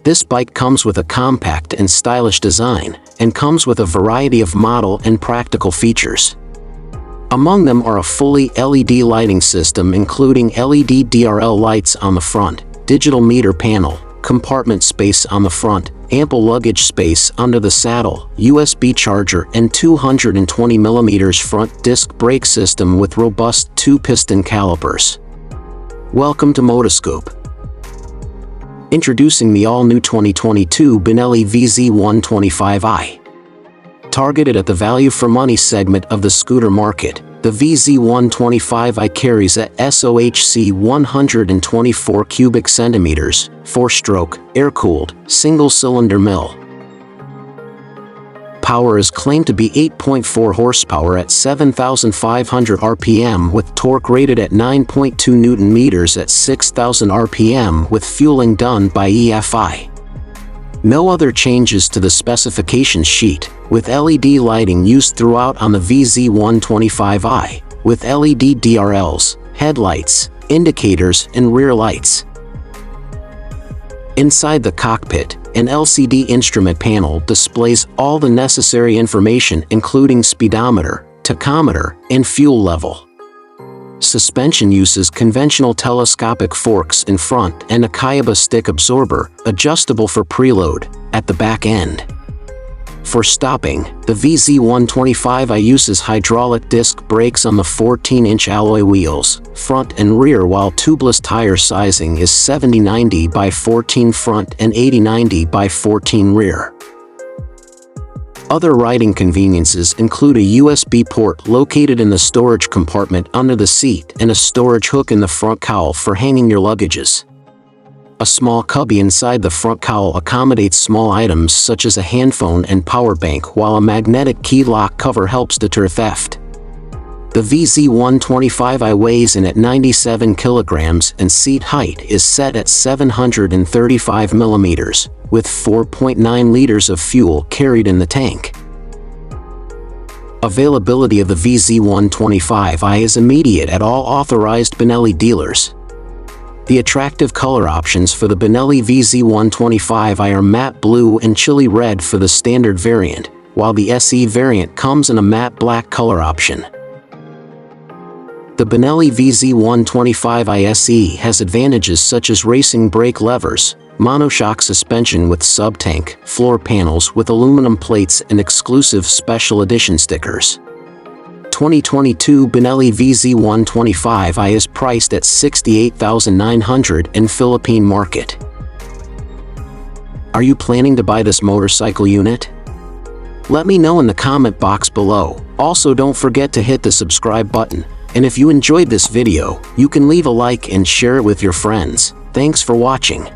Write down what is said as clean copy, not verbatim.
This bike comes with a compact and stylish design, and comes with a variety of model and practical features. Among them are a fully LED lighting system including LED DRL lights on the front, digital meter panel, compartment space on the front, ample luggage space under the saddle, USB charger and 220mm front disc brake system with robust 2-piston calipers. Welcome to Motoscoop. Introducing the all-new 2022 Benelli VZ125i. Targeted at the value-for-money segment of the scooter market, the VZ125i carries a SOHC 124 cubic centimeters, 4-stroke, air-cooled, single-cylinder mill. Power is claimed to be 8.4 horsepower at 7,500 RPM with torque rated at 9.2 Nm at 6,000 RPM with fueling done by EFI. No other changes to the specification sheet, with LED lighting used throughout on the VZ125i, with LED DRLs, headlights, indicators and rear lights. Inside the cockpit, an LCD instrument panel displays all the necessary information including speedometer, tachometer, and fuel level. Suspension uses conventional telescopic forks in front and a Kayaba stick absorber, adjustable for preload, at the back end. For stopping, the VZ125i uses hydraulic disc brakes on the 14-inch alloy wheels, front and rear, while tubeless tire sizing is 70/90 by 14 front and 80/90 by 14 rear. Other riding conveniences include a USB port located in the storage compartment under the seat and a storage hook in the front cowl for hanging your luggages. A small cubby inside the front cowl accommodates small items such as a handphone and power bank, while a magnetic key lock cover helps deter theft. The VZ125i weighs in at 97 kilograms and seat height is set at 735 millimeters, with 4.9 liters of fuel carried in the tank. Availability of the VZ125i is immediate at all authorized Benelli dealers. The attractive color options for the Benelli VZ125i are matte blue and chili red for the standard variant, while the SE variant comes in a matte black color option. The Benelli VZ125i SE has advantages such as racing brake levers, monoshock suspension with sub-tank, floor panels with aluminum plates and exclusive special edition stickers. 2022 Benelli VZ125i is priced at $68,900 in Philippine market. Are you planning to buy this motorcycle unit? Let me know in the comment box below. Also, don't forget to hit the subscribe button. And if you enjoyed this video, you can leave a like and share it with your friends. Thanks for watching.